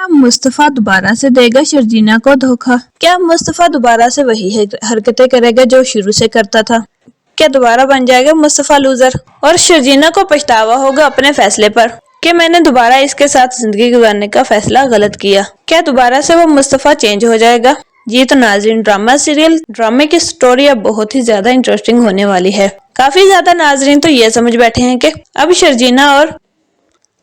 क्या मुस्तफा दोबारा से देगा शर्जीना को धोखा? क्या मुस्तफा दोबारा से वही हरकतें करेगा जो शुरू से करता था? क्या दोबारा बन जाएगा मुस्तफा लूजर और शर्जीना को पछतावा होगा अपने फैसले पर कि मैंने दोबारा इसके साथ जिंदगी गुजारने का फैसला गलत किया? क्या दोबारा से वो मुस्तफा चेंज हो जाएगा? जी तो नाजरीन, ड्रामे की स्टोरी अब बहुत ही ज्यादा इंटरेस्टिंग होने वाली है। काफी ज्यादा नाजरीन तो ये समझ बैठे हैं कि अब शर्जीना और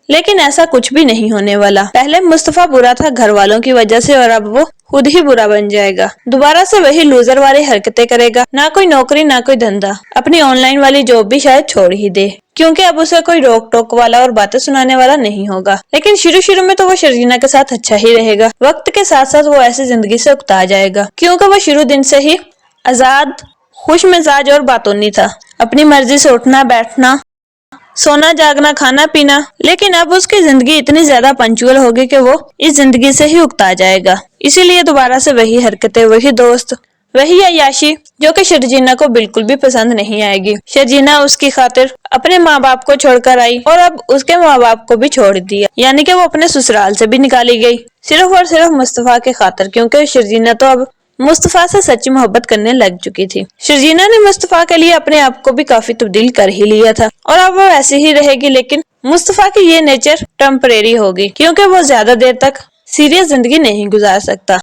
लेकिन ऐसा कुछ भी नहीं होने वाला। पहले मुस्तफा बुरा था घर वालों की वजह से और अब वो खुद ही बुरा बन जाएगा। दोबारा से वही लूजर वाली हरकतें करेगा, ना कोई नौकरी ना कोई धंधा। अपनी ऑनलाइन वाली जॉब भी शायद छोड़ ही दे, क्योंकि अब उसे कोई रोक टोक वाला और बातें सुनाने वाला नहीं होगा। लेकिन शुरू में तो वो शर्जीना के साथ अच्छा ही रहेगा। वक्त के साथ साथ वो ऐसी जिंदगी से उकता जाएगा, क्योंकि वो शुरू दिन से ही आजाद, खुश मिजाज और बातूनी था। अपनी मर्जी से उठना बैठना, सोना जागना, खाना पीना। लेकिन अब उसकी जिंदगी इतनी ज्यादा पंचुअल होगी कि वो इस जिंदगी से ही उकता जाएगा। इसीलिए दोबारा से वही हरकतें, वही दोस्त, वही अय्याशी, जो कि शर्जीना को बिल्कुल भी पसंद नहीं आएगी। शर्जीना उसकी खातिर अपने माँ बाप को छोड़कर आई और अब उसके माँ बाप को भी छोड़ दिया, यानी कि वो अपने ससुराल से भी निकाली गई सिर्फ और सिर्फ मुस्तफा के खातिर, क्योंकि शर्जीना तो अब मुस्तफा से सच्ची मोहब्बत करने लग चुकी थी। शर्जीना ने मुस्तफा के लिए अपने आप को भी काफी तब्दील कर ही लिया था और अब वो ऐसे ही रहेगी। लेकिन मुस्तफा की ये नेचर टेम्परेरी होगी, क्योंकि वो ज्यादा देर तक सीरियस जिंदगी नहीं गुजार सकता।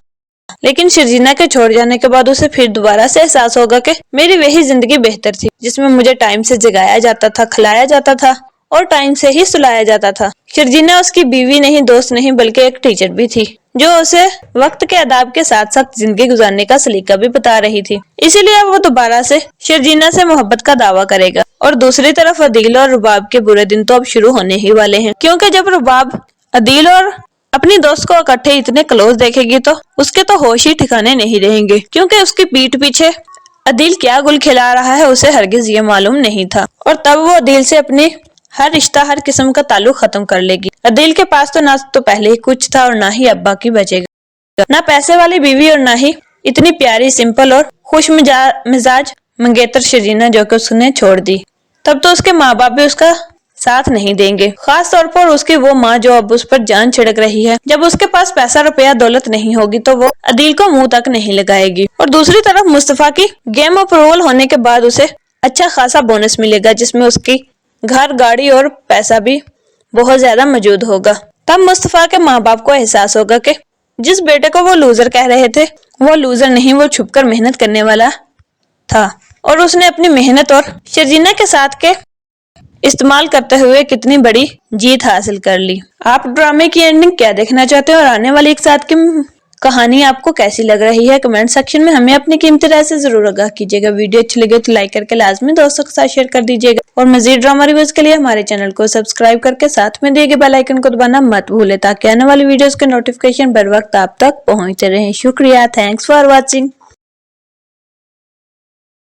लेकिन शर्जीना के छोड़ जाने के बाद उसे फिर दोबारा से एहसास होगा कि मेरी वही जिंदगी बेहतर थी, जिसमें मुझे टाइम से जगाया जाता था, खिलाया जाता था और टाइम से ही सुलाया जाता था। शर्जीना उसकी बीवी नहीं, दोस्त नहीं, बल्कि एक टीचर भी थी, जो उसे वक्त के आदाब के साथ साथ जिंदगी गुजारने का सलीका भी बता रही थी। इसीलिए अब वो दोबारा से शर्जीना से मोहब्बत का दावा करेगा। और दूसरी तरफ अदील और रुबाब के बुरे दिन तो अब शुरू होने ही वाले हैं, क्योंकि जब रुबाब अदील और अपनी दोस्त को इकट्ठे इतने क्लोज देखेगी तो उसके तो होश ही ठिकाने नहीं रहेंगे, क्योंकि उसकी पीठ पीछे अदील क्या गुल खिला रहा है उसे हरगिज ये मालूम नहीं था। और तब वो अदील से अपनी हर रिश्ता, हर किस्म का ताल्लुक खत्म कर लेगी। अदील के पास तो ना तो पहले ही कुछ था और ना ही अब बाकी बचेगा, ना पैसे वाली बीवी और ना ही इतनी प्यारी, सिंपल और खुश मिजाज मंगेतर शर्जीना, जो कि उसने छोड़ दी। तब तो उसके माँ बाप भी उसका साथ नहीं देंगे, खास तौर पर उसकी वो माँ जो अब उस पर जान छिड़क रही है। जब उसके पास पैसा रुपया दौलत नहीं होगी तो वो अदील को मुंह तक नहीं लगाएगी। और दूसरी तरफ मुस्तफा की गेम अप्रूवल होने के बाद उसे अच्छा खासा बोनस मिलेगा, जिसमें उसकी घर, गाड़ी और पैसा भी बहुत ज्यादा मौजूद होगा। तब मुस्तफा के माँ बाप को एहसास होगा कि जिस बेटे को वो लूजर कह रहे थे वो लूजर नहीं, वो छुपकर मेहनत करने वाला था और उसने अपनी मेहनत और शर्जीना के साथ के इस्तेमाल करते हुए कितनी बड़ी जीत हासिल कर ली। आप ड्रामे की एंडिंग क्या देखना चाहते हैं और आने वाली एक साथ की कहानी आपको कैसी लग रही है? कमेंट सेक्शन में हमें अपनी कीमती राय से जरूर आगाह कीजिएगा। वीडियो अच्छी लगे तो लाइक करके लाजमी दोस्तों के साथ शेयर कर दीजिएगा और मजीद ड्रामा रिव्यूज के लिए हमारे चैनल को सब्सक्राइब करके साथ में दिए गए बेल आइकन को दबाना मत भूले, ताकि आने वाली वीडियोस के नोटिफिकेशन बर वक्त आप तक पहुंचते रहे। शुक्रिया, थैंक्स फॉर वॉचिंग।